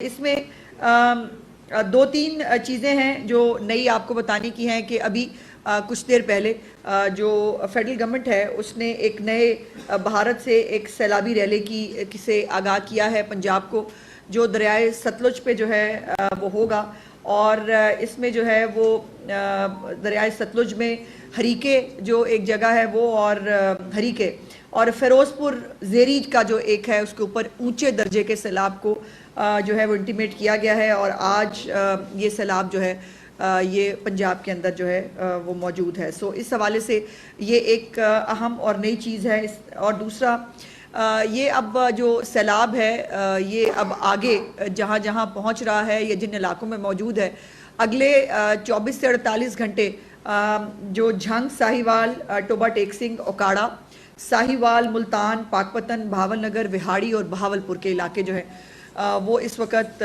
اس میں دو تین چیزیں ہیں جو نئی آپ کو بتانے کی ہیں کہ ابھی کچھ دیر پہلے جو فیڈرل گورنمنٹ ہے اس نے ایک نئے بھارت سے ایک سیلابی ریلے کی سے آگاہ کیا ہے پنجاب کو، جو دریائے ستلج پہ جو ہے وہ ہوگا، اور اس میں جو ہے وہ دریائے ستلج میں ہریکے جو ایک جگہ ہے وہ، اور ہریکے اور فیروز پور زیری کا جو ایک ہے اس کے اوپر اونچے درجے کے سیلاب کو جو ہے وہ انٹیمیٹ کیا گیا ہے، اور آج یہ سیلاب جو ہے یہ پنجاب کے اندر جو ہے وہ موجود ہے۔ سو اس حوالے سے یہ ایک اہم اور نئی چیز ہے۔ اور دوسرا یہ اب جو سیلاب ہے یہ اب آگے جہاں جہاں پہنچ رہا ہے یا جن علاقوں میں موجود ہے، اگلے 24 سے 48 گھنٹے جو جھنگ، ساہیوال، ٹوبا ٹیک سنگھ، اوکاڑا، ساہیوال، ملتان، پاکپتن، بھاول نگر، وہاڑی اور بہاول پور کے علاقے جو ہیں وہ اس وقت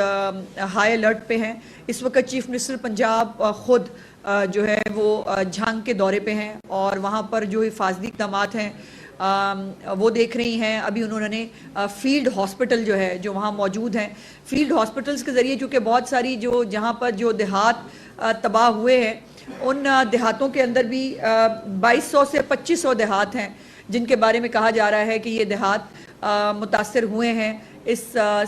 ہائی الرٹ پہ ہیں۔ اس وقت چیف منسٹر پنجاب خود جو ہے وہ جھنگ کے دورے پہ ہیں، اور وہاں پر جو حفاظتی اقدامات ہیں وہ دیکھ رہی ہیں۔ ابھی انہوں نے فیلڈ ہاسپٹل جو ہے جو وہاں موجود ہیں، فیلڈ ہاسپٹلز کے ذریعے، چونکہ بہت ساری جو جہاں پر جو دیہات تباہ ہوئے ہیں ان دیہاتوں کے اندر بھی 2200 سے 2500 دیہات ہیں جن کے بارے میں کہا جا رہا ہے کہ یہ دیہات متاثر ہوئے ہیں اس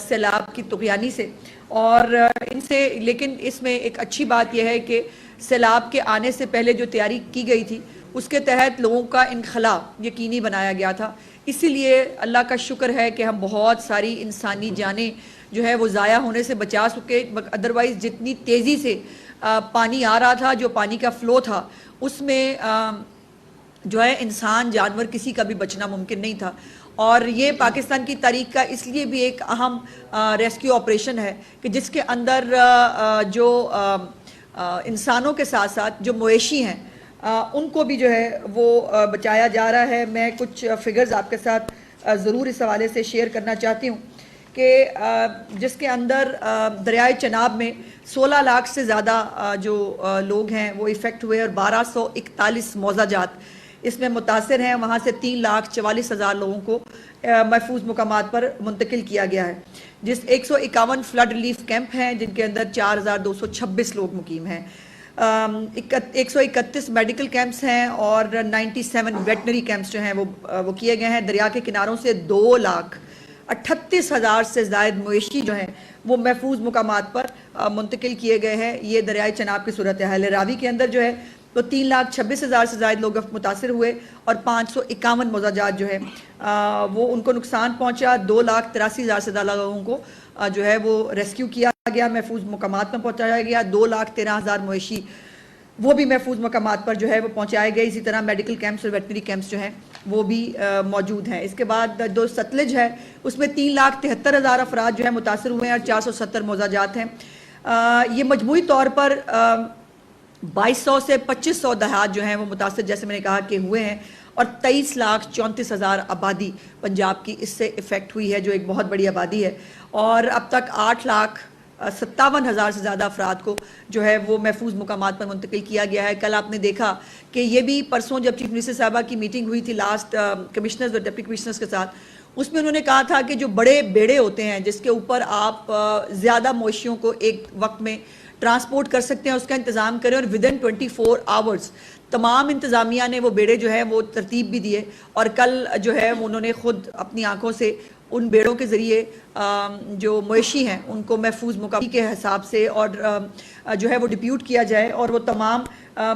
سیلاب کی طغیانی سے، اور ان سے لیکن اس میں ایک اچھی بات یہ ہے کہ سیلاب کے آنے سے پہلے جو تیاری کی گئی تھی اس کے تحت لوگوں کا انخلاء یقینی بنایا گیا تھا۔ اسی لیے اللہ کا شکر ہے کہ ہم بہت ساری انسانی جانیں جو ہے وہ ضائع ہونے سے بچا سکے، ادروائز جتنی تیزی سے پانی آ رہا تھا، جو پانی کا فلو تھا اس میں جو ہے انسان، جانور، کسی کا بھی بچنا ممکن نہیں تھا۔ اور یہ پاکستان کی تاریخ کا اس لیے بھی ایک اہم ریسکیو آپریشن ہے کہ جس کے اندر جو انسانوں کے ساتھ ساتھ جو مویشی ہیں ان کو بھی جو ہے وہ بچایا جا رہا ہے۔ میں کچھ فگرز آپ کے ساتھ ضرور اس حوالے سے شیئر کرنا چاہتی ہوں کہ جس کے اندر دریائے چناب میں 16 لاکھ سے زیادہ جو لوگ ہیں وہ افیکٹ ہوئے، اور 1241 موضع جات اس میں متاثر ہیں۔ وہاں سے 3,44,000 لوگوں کو محفوظ مقامات پر منتقل کیا گیا ہے، جس 151 فلڈ ریلیف کیمپ ہیں جن کے اندر 4,226 لوگ مقیم ہیں، 131 میڈیکل کیمپس ہیں، اور 97 ویٹنری کیمپس جو ہیں وہ کیے گئے ہیں۔ دریا کے کناروں سے 2,38,000 سے زائد مویشی جو ہیں وہ محفوظ مقامات پر منتقل کیے گئے ہیں۔ یہ دریائے چناب کی صورتحال ہے۔ راوی کے اندر جو ہے تو 3,26,000 سے زائد لوگ متاثر ہوئے، اور 551 موضع جات جو ہے وہ ان کو نقصان پہنچا۔ 2,83,000 سے زیادہ لوگوں کو جو ہے وہ ریسکیو کیا گیا، محفوظ مقامات پر پہنچایا گیا۔ 2,13,000 مویشی وہ بھی محفوظ مقامات پر جو ہے وہ پہنچائے گئے۔ اسی طرح میڈیکل کیمپس اور ویٹنری کیمپس جو ہیں وہ بھی موجود ہیں۔ اس کے بعد جو ستلج ہے اس میں 3,73,000 افراد جو ہے متاثر ہوئے ہیں، اور 470 موضع جات ہیں۔ یہ مجموعی طور پر 2200 سے 2500 دیہات جو ہیں وہ متاثر، جیسے میں نے کہا کہ ہوئے ہیں، اور 23,34,000 آبادی پنجاب کی اس سے افیکٹ ہوئی ہے، جو ایک بہت بڑی آبادی ہے۔ اور اب تک 8,57,000 سے زیادہ افراد کو جو ہے وہ محفوظ مقامات پر منتقل کیا گیا ہے۔ کل آپ نے دیکھا کہ یہ بھی پرسوں جب چیف منسٹر صاحبہ کی میٹنگ ہوئی تھی لاسٹ کمشنرز اور ڈپٹی کمشنرز کے ساتھ، اس میں انہوں نے کہا تھا کہ جو بڑے بیڑے ہوتے ہیں جس کے اوپر آپ زیادہ مویشیوں کو ایک وقت میں ٹرانسپورٹ کر سکتے ہیں، اس کا انتظام کریں، اور ودن 24 آورز تمام انتظامیہ نے وہ بیڑے جو ہے وہ ترتیب بھی دیے، اور کل جو ہے انہوں نے خود اپنی آنکھوں سے ان بیڑوں کے ذریعے جو مویشی ہیں ان کو محفوظ مقام کے حساب سے اور جو ہے وہ ڈپیوٹ کیا جائے، اور وہ تمام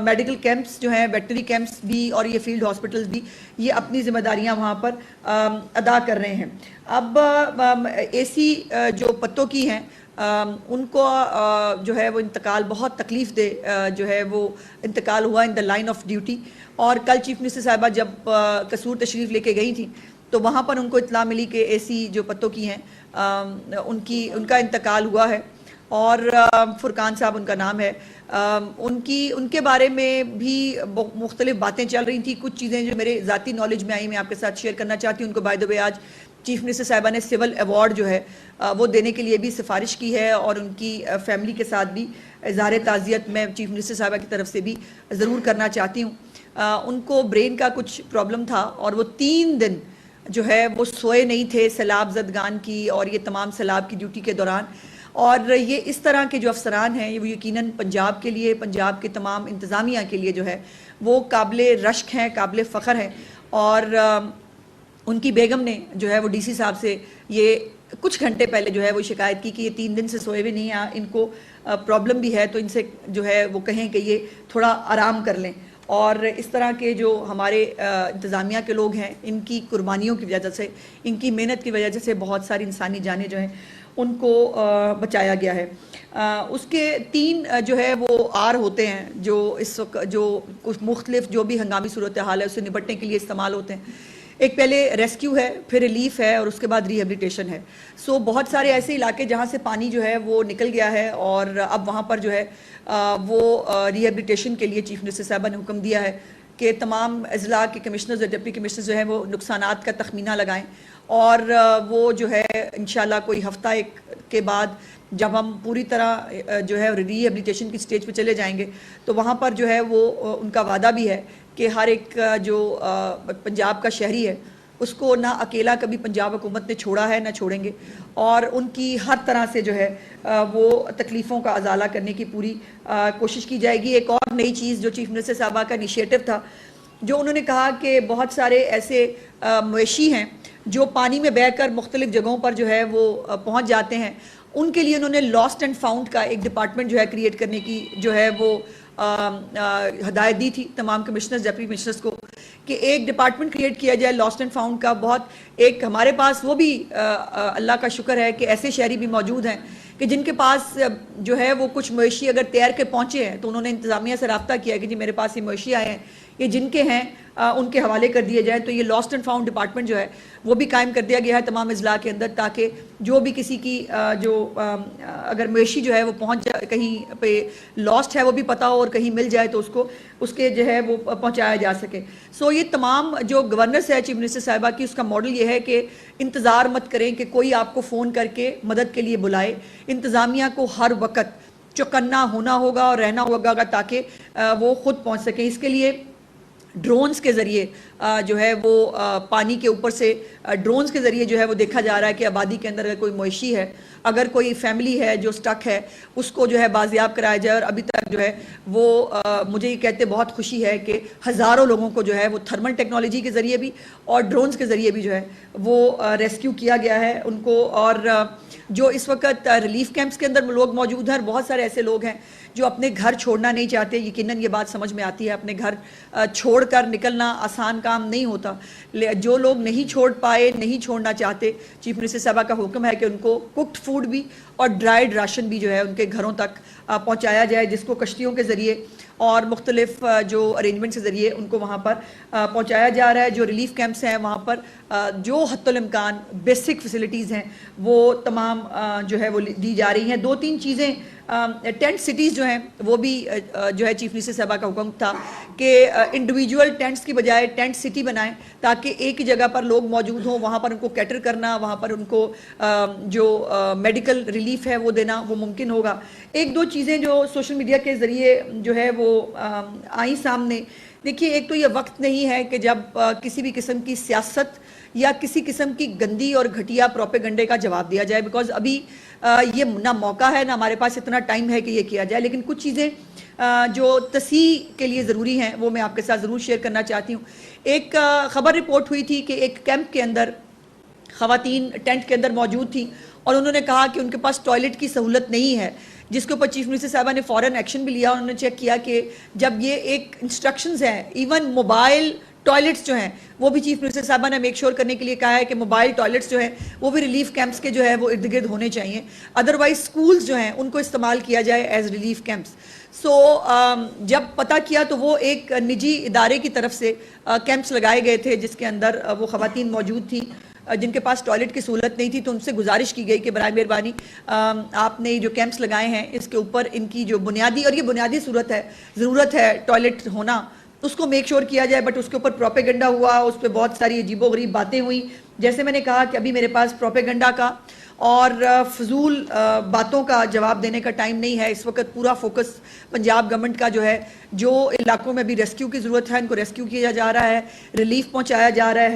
میڈیکل کیمپس جو ہیں، ویٹنری کیمپس بھی اور یہ فیلڈ ہاسپٹلز بھی یہ اپنی ذمہ داریاں وہاں پر ادا کر رہے ہیں۔ اب اے سی جو پتوں کی ہیں ان کو جو ہے وہ انتقال بہت تکلیف دہ جو ہے وہ انتقال ہوا ان دا لائن آف ڈیوٹی، اور کل چیف منسٹر صاحبہ جب قصور تشریف لے کے گئی تھیں تو وہاں پر ان کو اطلاع ملی کہ اے سی جو پتوں کی ہیں ان کا انتقال ہوا ہے، اور فرقان صاحب ان کا نام ہے۔ ان کے بارے میں بھی مختلف باتیں چل رہی تھیں۔ کچھ چیزیں جو میرے ذاتی نالج میں آئی میں آپ کے ساتھ شیئر کرنا چاہتی ہوں۔ ان کو بائی دا وے آج چیف منسٹر صاحبہ نے سول ایوارڈ جو ہے وہ دینے کے لیے بھی سفارش کی ہے، اور ان کی فیملی کے ساتھ بھی اظہار تعزیت میں چیف منسٹر صاحبہ کی طرف سے بھی ضرور کرنا چاہتی ہوں۔ ان کو برین کا کچھ پرابلم تھا، اور وہ 3 دن جو ہے وہ سوئے نہیں تھے سیلاب زدگان کی اور یہ تمام سیلاب کی ڈیوٹی کے دوران، اور یہ اس طرح کے جو افسران ہیں وہ یقیناً پنجاب کے لیے، پنجاب کے تمام انتظامیہ کے لیے جو ہے وہ قابل رشک ہیں، قابل فخر ہیں. اور ان کی بیگم نے جو ہے وہ ڈی سی صاحب سے یہ کچھ گھنٹے پہلے جو ہے وہ شکایت کی کہ یہ 3 دن سے سوئے ہوئے نہیں ہیں، ان کو پرابلم بھی ہے، تو ان سے جو ہے وہ کہیں کہ یہ تھوڑا آرام کر لیں. اور اس طرح کے جو ہمارے انتظامیہ کے لوگ ہیں، ان کی قربانیوں کی وجہ سے، ان کی محنت کی وجہ سے بہت ساری انسانی جانیں جو ہیں ان کو بچایا گیا ہے. اس کے 3 جو ہے وہ آر ہوتے ہیں جو اس وقت جو کچھ مختلف جو بھی ہنگامی صورتحال ہے اس سے نپٹنے کے لیے استعمال ہوتے ہیں. ایک پہلے ریسکیو ہے، پھر ریلیف ہے، اور اس کے بعد ری ہیبلیٹیشن ہے. بہت سارے ایسے علاقے جہاں سے پانی جو ہے وہ نکل گیا ہے، اور اب وہاں پر جو ہے وہ ری ہیبلیٹیشن کے لیے چیف منسٹر صاحبہ نے حکم دیا ہے کہ تمام اضلاع کے کمشنرز اور ڈپٹی کمشنرز جو ہیں وہ نقصانات کا تخمینہ لگائیں، اور وہ جو ہے انشاءاللہ کوئی ہفتہ ایک کے بعد جب ہم پوری طرح جو ہے ری ہیبلیٹیشن کی سٹیج پہ چلے جائیں گے تو وہاں پر جو ہے وہ ان کا وعدہ بھی ہے کہ ہر ایک جو پنجاب کا شہری ہے اس کو نہ اکیلا کبھی پنجاب حکومت نے چھوڑا ہے نہ چھوڑیں گے، اور ان کی ہر طرح سے جو ہے وہ تکلیفوں کا ازالہ کرنے کی پوری کوشش کی جائے گی. ایک اور نئی چیز جو چیف منسٹر صاحبہ کا انیشیٹو تھا، جو انہوں نے کہا کہ بہت سارے ایسے مویشی ہیں جو پانی میں بہہ کر مختلف جگہوں پر جو ہے وہ پہنچ جاتے ہیں، ان کے لیے انہوں نے لاسٹ اینڈ فاؤنڈ کا ایک ڈپارٹمنٹ جو ہے کریٹ کرنے کی جو ہے وہ ہدایت دی تھی تمام کمشنرز ڈپٹی کمشنرز کو کہ ایک ڈپارٹمنٹ کریٹ کیا جائے لاسٹ اینڈ فاؤنڈ کا. بہت ایک ہمارے پاس وہ بھی اللہ کا شکر ہے کہ ایسے شہری بھی موجود ہیں کہ جن کے پاس جو ہے وہ کچھ مویشی اگر تیر کے پہنچے ہیں تو انہوں نے انتظامیہ سے رابطہ کیا کہ جی میرے پاس یہ مویشی آئے ہیں، یہ جن کے ہیں ان کے حوالے کر دیے جائیں. تو یہ لاسٹ اینڈ فاؤنڈ ڈپارٹمنٹ جو ہے وہ بھی قائم کر دیا گیا ہے تمام اضلاع کے اندر، تاکہ جو بھی کسی کی جو اگر مویشی جو ہے وہ پہنچ جائے کہیں پہ لاسٹ ہے وہ بھی پتہ ہو اور کہیں مل جائے تو اس کے جو ہے وہ پہنچایا جا سکے. یہ تمام جو گورننس ہے چیف منسٹر صاحبہ کی، اس کا ماڈل یہ ہے کہ انتظار مت کریں کہ کوئی آپ کو فون کر کے مدد کے لیے بلائے. انتظامیہ کو ہر وقت چوکنا ہونا ہوگا اور رہنا ہوگا تاکہ وہ خود پہنچ سکیں. اس کے لیے ڈرونز کے ذریعے جو ہے وہ پانی کے اوپر سے ڈرونز کے ذریعے جو ہے وہ دیکھا جا رہا ہے کہ آبادی کے اندر اگر کوئی مویشی ہے، اگر کوئی فیملی ہے جو سٹک ہے، اس کو جو ہے بازیاب کرایا جائے. اور ابھی تک جو ہے وہ مجھے یہ کہتے بہت خوشی ہے کہ ہزاروں لوگوں کو جو ہے وہ تھرمل ٹیکنالوجی کے ذریعے بھی اور ڈرونز کے ذریعے بھی جو ہے وہ ریسکیو کیا گیا ہے ان کو. اور جو اس وقت ریلیف کیمپس کے اندر لوگ موجود ہیں، بہت سارے ایسے لوگ ہیں جو اپنے گھر چھوڑنا نہیں چاہتے. یقیناً یہ بات سمجھ میں آتی ہے، اپنے گھر چھوڑ کر نکلنا آسان کام نہیں ہوتا. جو لوگ نہیں چھوڑ پائے، نہیں چھوڑنا چاہتے، چیف منسٹر صاحبہ کا حکم ہے کہ ان کو کوکڈ فوڈ بھی اور ڈرائیڈ راشن بھی جو ہے ان کے گھروں تک پہنچایا جائے، جس کو کشتیوں کے ذریعے اور مختلف جو ارینجمنٹس کے ذریعے ان کو وہاں پر پہنچایا جا رہا ہے. جو ریلیف کیمپس ہیں وہاں پر جو حتی الامکان بیسک فیسلٹیز ہیں وہ تمام جو ہے وہ دی جا رہی ہیں. 2-3 چیزیں ٹینٹ سٹیز جو ہیں وہ بھی جو ہے چیف منسٹر صاحبہ کا حکم تھا کہ انڈیویجول ٹینٹس کی بجائے ٹینٹ سٹی بنائیں تاکہ ایک ہی جگہ پر لوگ موجود ہوں، وہاں پر ان کو کیٹر کرنا، وہاں پر ان کو جو میڈیکل ریلیف ہے وہ دینا وہ ممکن ہوگا. 1-2 چیزیں جو سوشل میڈیا کے ذریعے جو ہے وہ آئیں سامنے. دیکھیے، ایک تو یہ وقت نہیں ہے کہ جب کسی بھی قسم کی سیاست یا کسی قسم کی گندی اور گھٹیا پروپیگنڈے کا جواب دیا جائے، بیکاز ابھی یہ نہ موقع ہے نہ ہمارے پاس اتنا ٹائم ہے کہ یہ کیا جائے. لیکن کچھ چیزیں جو تصحیح کے لیے ضروری ہیں وہ میں آپ کے ساتھ ضرور شیئر کرنا چاہتی ہوں. ایک خبر رپورٹ ہوئی تھی کہ ایک کیمپ کے اندر خواتین ٹینٹ کے اندر موجود تھیں اور انہوں نے کہا کہ ان کے پاس ٹوائلٹ کی سہولت نہیں ہے، جس کے اوپر چیف منسٹر صاحبہ نے فوراً ایکشن بھی لیا. انہوں نے چیک کیا کہ جب یہ ایک انسٹرکشنز ہیں، ایون موبائل ٹوائلٹس جو ہیں وہ بھی چیف منسٹر صاحبہ نے میک شور کرنے کے لیے کہا ہے کہ موبائل ٹوائلٹس جو ہیں وہ بھی ریلیف کیمپس کے جو ہے وہ ارد گرد ہونے چاہیے. ادروائز سکولز جو ہیں ان کو استعمال کیا جائے ایز ریلیف کیمپس. جب پتہ کیا تو وہ ایک نجی ادارے کی طرف سے کیمپس لگائے گئے تھے جس کے اندر وہ خواتین موجود تھیں جن کے پاس ٹوائلٹ کی سہولت نہیں تھی. تو ان سے گزارش کی گئی کہ برائے مہربانی آپ نے جو کیمپس لگائے ہیں اس کے اوپر ان کی جو بنیادی اور یہ بنیادی ضرورت ہے ٹوائلٹ ہونا، اس کو میک شور کیا جائے. بٹ اس کے اوپر پروپیگنڈا ہوا، اس پہ بہت ساری عجیب و غریب باتیں ہوئیں. جیسے میں نے کہا کہ ابھی میرے پاس پروپیگنڈا کا اور فضول باتوں کا جواب دینے کا ٹائم نہیں ہے. اس وقت پورا فوکس پنجاب گورنمنٹ کا جو ہے جو علاقوں میں بھی ریسکیو کی ضرورت ہے ان کو ریسکیو کیا جا رہا ہے، ریلیف پہنچایا جا رہا ہے.